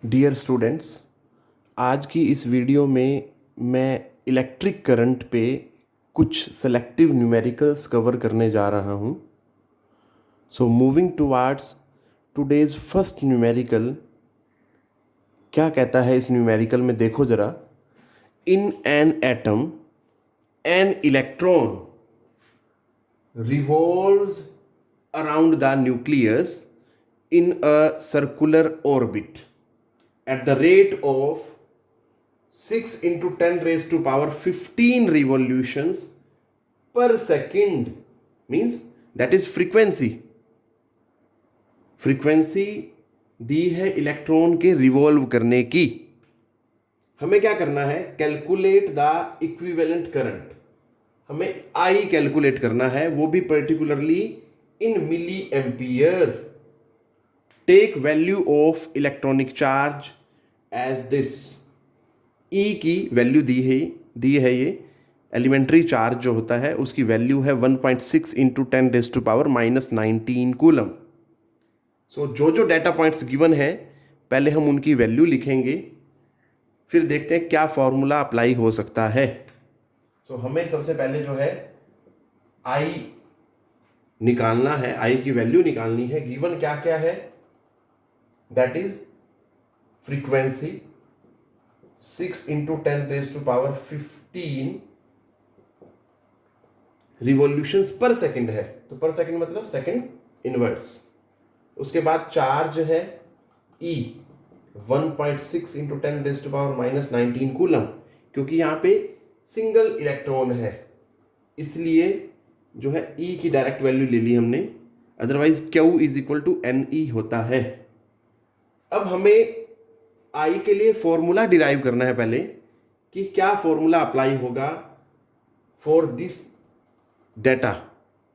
Dear students, आज की इस वीडियो में मैं इलेक्ट्रिक करंट पे कुछ सेलेक्टिव न्यूमेरिकल्स कवर करने जा रहा हूँ। So moving towards today's first numerical, क्या कहता है इस न्यूमेरिकल में देखो ज़रा। In an atom an electron revolves around the nucleus in a circular orbit at the rate of 6 into 10 raised to power 15 revolutions per second, means that is frequency दी है electron के revolve करने की। हमें क्या करना है, कैलकुलेट द इक्विवेलेंट करंट। हमें I calculate करना है, वो भी particularly in milli ampere. Take value of electronic charge as this. E की वैल्यू दी है ये एलिमेंट्री चार्ज जो होता है उसकी वैल्यू है 1.6 इंटू 10⁻⁻⁹ कूलम। सो जो डाटा पॉइंट्स गिवन है पहले हम उनकी वैल्यू लिखेंगे, फिर देखते हैं क्या फॉर्मूला अप्लाई हो सकता है। सो हमें सबसे पहले जो है आई निकालना है, आई की वैल्यू निकालनी है। गिवन क्या क्या है, that is frequency 6 into 10⁻⁻15 revolutions पर सेकंड है, तो पर सेकंड मतलब सेकंड इनवर्स। उसके बाद चार्ज है E 1.6 इंटू 10⁻⁻⁹ कूलम, क्योंकि यहाँ पे सिंगल इलेक्ट्रॉन है इसलिए जो है E की डायरेक्ट वैल्यू ले ली हमने, otherwise Q is equal to NE होता है। अब हमें I के लिए फॉर्मूला डिराइव करना है पहले कि क्या फॉर्मूला अप्लाई होगा फॉर दिस डेटा।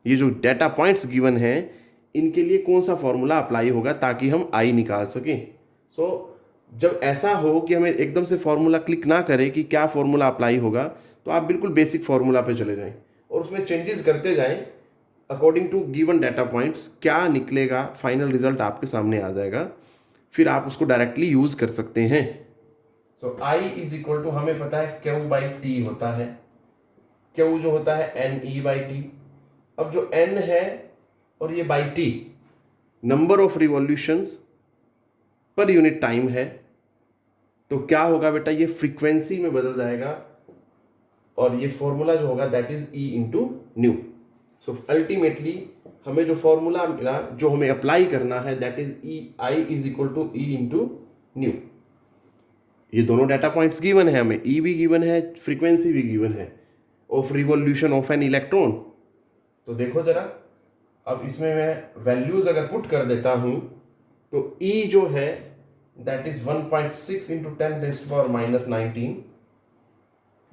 ये जो डेटा पॉइंट्स गिवन हैं इनके लिए कौन सा फॉर्मूला अप्लाई होगा ताकि हम I निकाल सकें। सो जब ऐसा हो कि हमें एकदम से फॉर्मूला क्लिक ना करे कि क्या फॉर्मूला अप्लाई होगा, तो आप बिल्कुल बेसिक फॉर्मूला पे चले जाएं और उसमें चेंजेस करते जाएं according to given data points. क्या निकलेगा, फाइनल रिजल्ट आपके सामने आ जाएगा, फिर आप उसको डायरेक्टली यूज कर सकते हैं। So I is equal to, हमें पता है Q बाई टी होता है। Q जो होता है NE बाई टी। अब जो N है और ये by T number of revolutions per unit time है, तो क्या होगा बेटा, ये फ्रीक्वेंसी में बदल जाएगा और ये फॉर्मूला जो होगा that is E into nu. So ultimately हमें जो फॉर्मूला मिला जो हमें अप्लाई करना है that is I is equal to E into nu. ये दोनों डाटा पॉइंट्स गिवन है, हमें E भी गिवन है, फ्रीक्वेंसी भी गिवन है of revolution of an electron. तो देखो जरा, अब इसमें मैं वैल्यूज अगर पुट कर देता हूं तो E जो है दैट इज 1.6 इंटू 10⁻⁻⁹।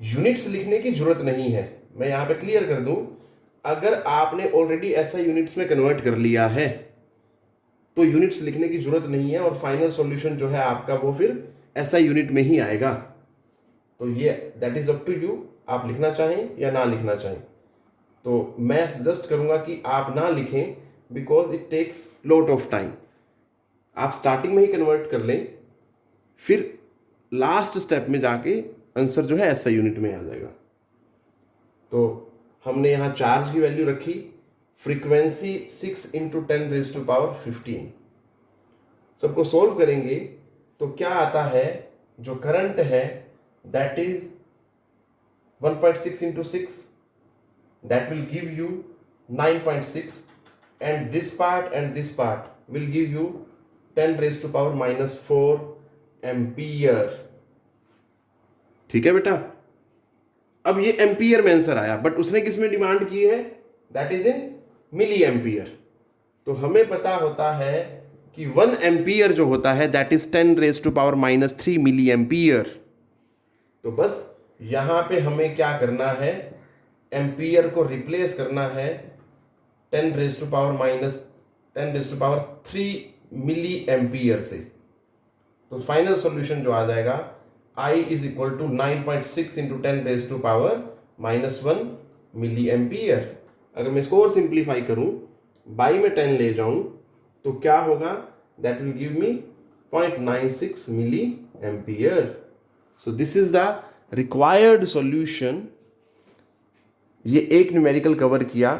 यूनिट्स लिखने की जरूरत नहीं है, मैं यहां पे क्लियर कर दूं। अगर आपने ऑलरेडी ऐसा यूनिट्स में कन्वर्ट कर लिया है तो यूनिट्स लिखने की जरूरत नहीं है और फाइनल सॉल्यूशन जो है आपका वो फिर ऐसा यूनिट में ही आएगा। तो ये that is up to you, आप लिखना चाहें या ना लिखना चाहें। तो मैं सजेस्ट करूंगा कि आप ना लिखें because it takes lot of time. आप स्टार्टिंग में ही कन्वर्ट कर लें, फिर लास्ट स्टेप में जाके आंसर जो है ऐसा यूनिट में आ जाएगा। तो हमने यहाँ चार्ज की वैल्यू रखी, फ्रीक्वेंसी 6 इंटू 10⁻⁵। सबको सोल्व करेंगे तो क्या आता है, जो करंट है that is 1.6 into 6, that will give you 9.6 and this part will give you 10⁻⁻⁴ ampere. ठीक है बेटा, अब ये एम्पियर में आंसर आया, बट उसने किस में डिमांड की है, that is in milli ampere. तो हमें पता होता है कि 1 एम्पियर जो होता है दैट इज 10⁻³ मिली एम्पियर। तो बस यहां पे हमें क्या करना है, एम्पियर को रिप्लेस करना है 10⁻³ मिली एम्पियर से। तो फाइनल सॉल्यूशन जो आ जाएगा I is equal to 9.6 into 10⁻⁻⁻1 milli ampere. अगर मैं इसको और सिंप्लीफाई करूं, बाई में 10 ले जाऊं तो क्या होगा, that will give me 0.96 milli ampere. So this is the required solution. ये एक न्यूमेरिकल कवर किया।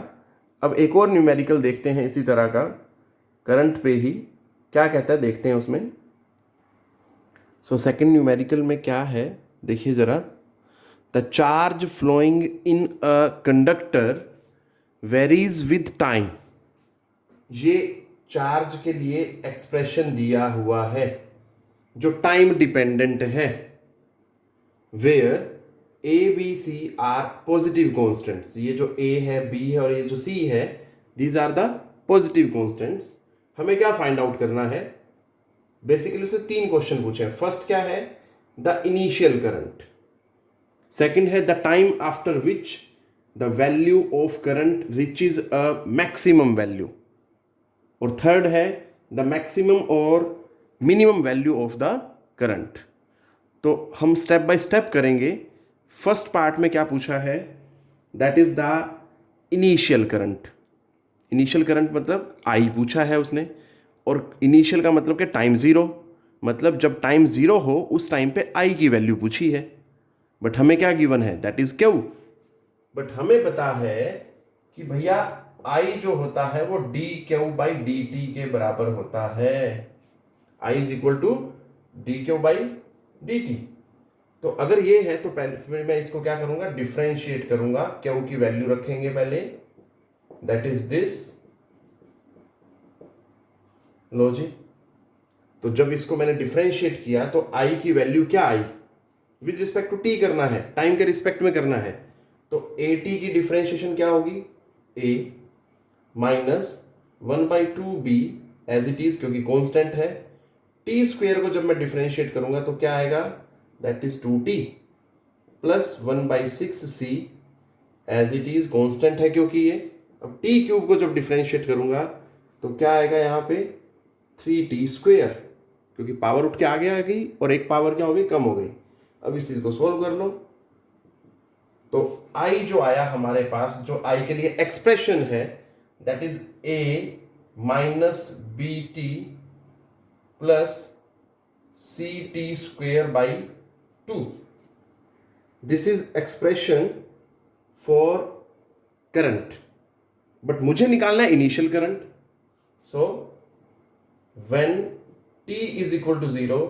अब एक और न्यूमेरिकल देखते हैं इसी तरह का, करंट पे ही क्या कहता है देखते हैं उसमें। सो सेकंड न्यूमेरिकल में क्या है देखिए ज़रा। The charge flowing in a conductor varies with time. ये चार्ज के लिए एक्सप्रेशन दिया हुआ है जो टाइम डिपेंडेंट है, where A B C are positive constants. ये जो ए है, बी है और ये जो सी है, these are the positive constants. हमें क्या फाइंड आउट करना है? बेसिकली उससे 3 क्वेश्चन पूछे हैं। फर्स्ट क्या है? The initial current. सेकंड है the time after which the value of current reaches a maximum value. और थर्ड है द मैक्सिमम और minimum value of the current. तो हम स्टेप बाय स्टेप करेंगे। फर्स्ट पार्ट में क्या पूछा है? That is the initial current. Initial current मतलब आई पूछा है उसने, और इनिशियल का मतलब क्या? Time zero. मतलब जब टाइम ज़ीरो हो उस टाइम पे आई की वैल्यू पूछी है। बट हमें क्या गिवन है? That is Q. बट हमें पता है कि भैया आई जो होता है वो d q by D t के बराबर होता है। I is equal to d q by D t. तो अगर ये है तो पहले फिर मैं इसको क्या करूंगा? डिफ्रेंशिएट करूंगा। क्यू की वैल्यू रखेंगे पहले, दैट इज दिस। लो जी, तो जब इसको मैंने डिफ्रेंशिएट किया तो आई की वैल्यू क्या आई? विद रिस्पेक्ट टू टी करना है, टाइम के रिस्पेक्ट में करना है। तो ए टी की डिफ्रेंशिएशन क्या होगी? A minus 1/2b as it is, क्योंकि कॉन्स्टेंट है। टी स्क्वेयर को जब मैं डिफ्रेंशिएट करूंगा तो क्या आएगा? That is 2t plus 1/6c as it is, constant है क्योंकि ये। अब टी क्यूब को जब डिफ्रेंशिएट करूंगा तो क्या आएगा यहाँ पे? 3t स्क्वेयर, क्योंकि पावर उठ के आगे आ गई और एक पावर क्या हो गई? कम हो गई। अब इस चीज को सोल्व कर लो तो आई जो आया हमारे पास, जो आई के लिए एक्सप्रेशन है, that is A minus B T plus C T square by 2। This is expression for current. But मुझे निकालना है initial current. So when t is equal to 0,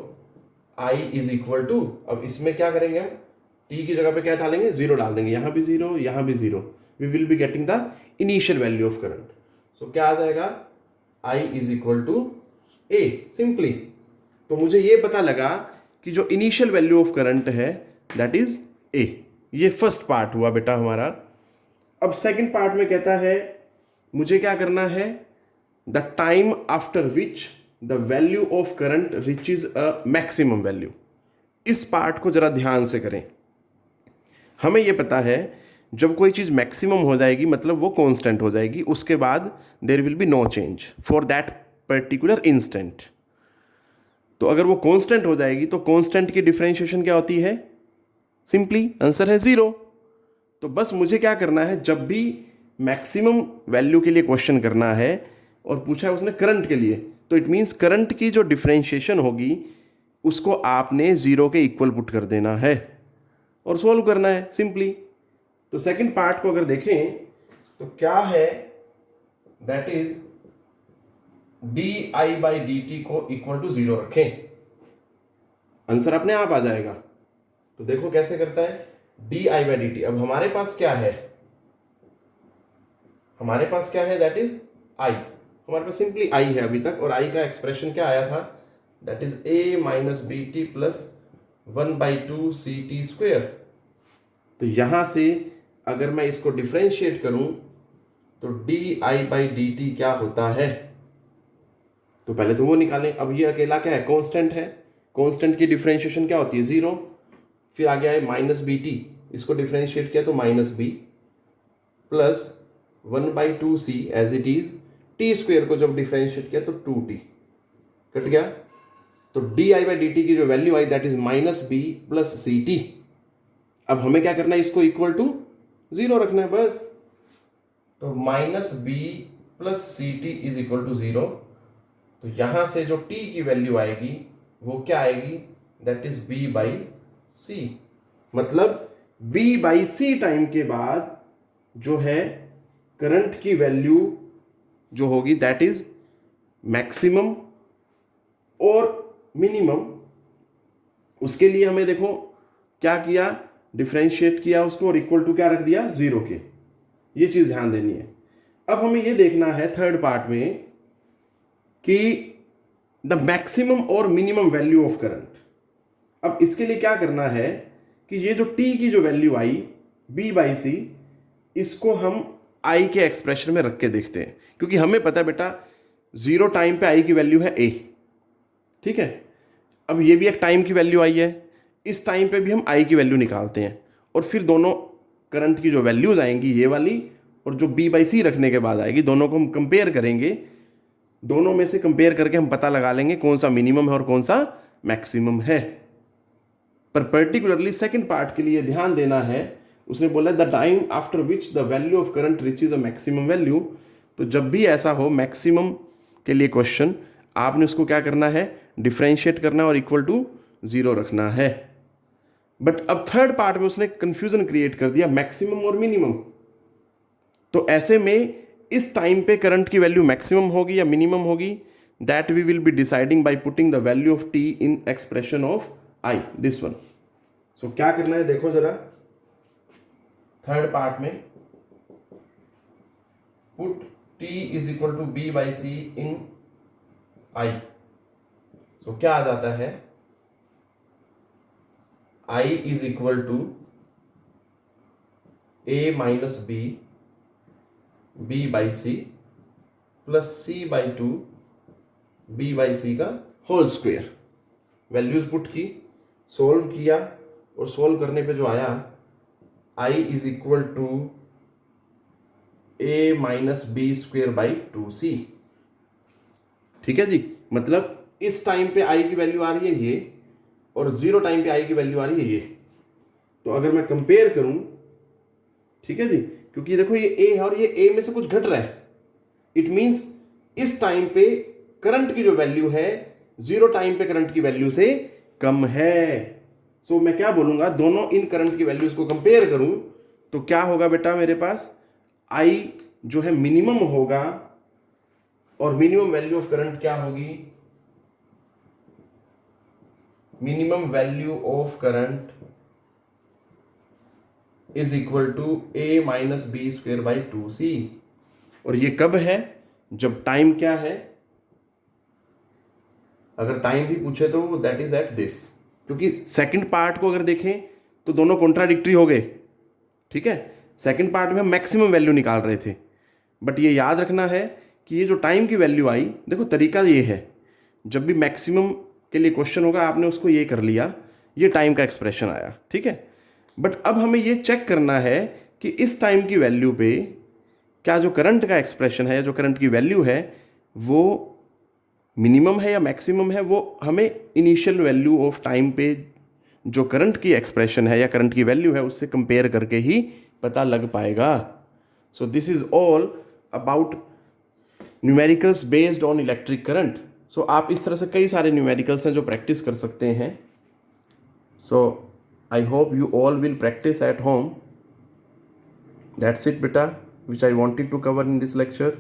i is equal to, अब इसमें क्या करेंगे हम? t की जगह पे क्या डालेंगे? 0 डाल देंगे। यहां भी 0, यहां भी 0। We will be getting the initial value of current. So क्या आ जाएगा? i is equal to a, simply. तो मुझे ये पता लगा कि जो इनिशियल वैल्यू ऑफ करंट है दैट इज a। ये फर्स्ट पार्ट हुआ बेटा हमारा। अब सेकंड पार्ट में कहता है मुझे क्या करना है? The time after which the value of current reaches a maximum value. इस पार्ट को जरा ध्यान से करें। हमें यह पता है जब कोई चीज़ मैक्सिमम हो जाएगी मतलब वो कांस्टेंट हो जाएगी, उसके बाद there will be no change for that particular instant. तो अगर वो कांस्टेंट हो जाएगी तो कांस्टेंट की डिफरेंशिएशन क्या होती है? सिंपली आंसर है 0। तो बस मुझे क्या करना है, जब भी मैक्सिमम वैल्यू के लिए क्वेश्चन करना है और पूछा है उसने करंट के लिए, तो इट मीन्स करंट की जो डिफरेंशिएशन होगी उसको आपने 0 के इक्वल पुट कर देना है और सॉल्व करना है सिंपली। तो सेकंड पार्ट को अगर देखें तो क्या है? That is D I by D T को इक्वल टू 0 रखें, आंसर अपने आप आ जाएगा। तो देखो कैसे करता है? D I by D T. अब हमारे पास क्या है? हमारे पास क्या है? दैट इज आई। हमारे पास सिंपली आई है अभी तक, और आई का एक्सप्रेशन क्या आया था? That is A minus B T plus 1/2 C T square. तो यहां से अगर मैं इसको डिफ्रेंशिएट करूं तो D I by D T क्या होता है? तो पहले तो वो निकालें। अब ये अकेला क्या है? कांस्टेंट है। कांस्टेंट की डिफ्रेंशिएशन क्या होती है? 0। फिर आगे आए माइनस बी टी, इसको डिफ्रेंशिएट किया तो minus B plus 1/2 C as it is. T square को जब डिफ्रेंशिएट किया तो 2t कट गया। तो D I by D T की जो वैल्यू आई that is minus B plus C T. अब हमें क्या करना है? इसको इक्वल टू 0 रखना है बस। तो minus B plus C T is equal to 0। तो यहां से जो t की वैल्यू आएगी वो क्या आएगी, दैट इज बी बाई सी। मतलब बी बाई सी टाइम के बाद जो है करंट की वैल्यू जो होगी दैट इज मैक्सिमम और मिनिमम। उसके लिए हमें देखो क्या किया, डिफरेंशिएट किया उसको और इक्वल टू क्या रख दिया, जीरो के। ये चीज ध्यान देनी है। अब हमें ये देखना है थर्ड पार्ट में कि द मैक्सिमम और मिनिमम वैल्यू ऑफ करंट। अब इसके लिए क्या करना है कि ये जो टी की जो वैल्यू आई बी बाई सी, इसको हम आई के एक्सप्रेशन में रख के देखते हैं, क्योंकि हमें पता है बेटा जीरो टाइम पे आई की वैल्यू है ए, ठीक है। अब ये भी एक टाइम की वैल्यू आई है, इस टाइम पे भी हम आई की वैल्यू निकालते हैं और फिर दोनों करंट की जो वैल्यूज आएंगी ये वाली और जो बी बाई सी रखने के बाद आएगी, दोनों को हम कंपेयर करेंगे। दोनों में से कंपेयर करके हम पता लगा लेंगे कौन सा मिनिमम है और कौन सा मैक्सिमम है। पर पर्टिकुलरली सेकंड पार्ट के लिए ध्यान देना है, उसने बोला the time after which the value of current reaches the maximum value. तो जब भी ऐसा हो मैक्सिमम के लिए क्वेश्चन, आपने उसको क्या करना है, डिफरेंशिएट करना और इक्वल टू जीरो रखना है। बट अब थर्ड पार्ट में उसने कंफ्यूजन क्रिएट कर दिया मैक्सिमम और मिनिमम। तो ऐसे में इस टाइम पे करंट की वैल्यू मैक्सिमम होगी या मिनिमम होगी, that we will be deciding by putting the value of t in expression of i, this one. So क्या करना है देखो जरा, थर्ड पार्ट में put t is equal to b by c in i. So क्या आ जाता है, I is equal to a minus b b by c plus c by two b by c का होल स्क्वेयर। वैल्यूज पुट की, solve किया और solve करने पे जो आया I is equal to a minus b square by two c. ठीक है जी, मतलब इस टाइम पे I की वैल्यू आ रही है ये और जीरो टाइम पे I की वैल्यू आ रही है ये। तो अगर मैं कंपेयर करूं, ठीक है जी, क्योंकि देखो ये A है और ये A में से कुछ घट रहा है, इट मींस इस टाइम पे करंट की जो वैल्यू है जीरो टाइम पे करंट की वैल्यू से कम है। सो मैं क्या बोलूंगा, दोनों इन करंट की वैल्यूज को कंपेयर करूं तो क्या होगा बेटा, मेरे पास I जो है मिनिमम होगा और मिनिमम वैल्यू ऑफ करंट क्या होगी, minimum value of current is equal to a minus b square by two c. और ये कब है, जब टाइम क्या है, अगर टाइम भी पूछे तो दैट इज एट दिस। क्योंकि सेकंड पार्ट को अगर देखें तो दोनों कॉन्ट्राडिक्टरी हो गए, ठीक है। सेकंड पार्ट में हम मैक्सिमम वैल्यू निकाल रहे थे, बट ये याद रखना है कि ये जो टाइम की वैल्यू आई, देखो तरीका ये है, जब भी मैक्सिमम के लिए क्वेश्चन होगा आपने उसको ये कर लिया, ये टाइम का एक्सप्रेशन आया, ठीक है। बट अब हमें ये चेक करना है कि इस टाइम की वैल्यू पे क्या जो करंट का एक्सप्रेशन है या जो करंट की वैल्यू है वो मिनिमम है या मैक्सिमम है। वो हमें इनिशियल वैल्यू ऑफ टाइम पे जो करंट की एक्सप्रेशन है या करंट की वैल्यू है उससे कंपेयर करके ही पता लग पाएगा। So this is all about numericals based on electric current. So आप इस तरह से कई सारे न्यूमेरिकल्स हैं जो प्रैक्टिस कर सकते हैं। So I hope you all will practice at home. That's it बेटा, which I wanted to cover in this lecture.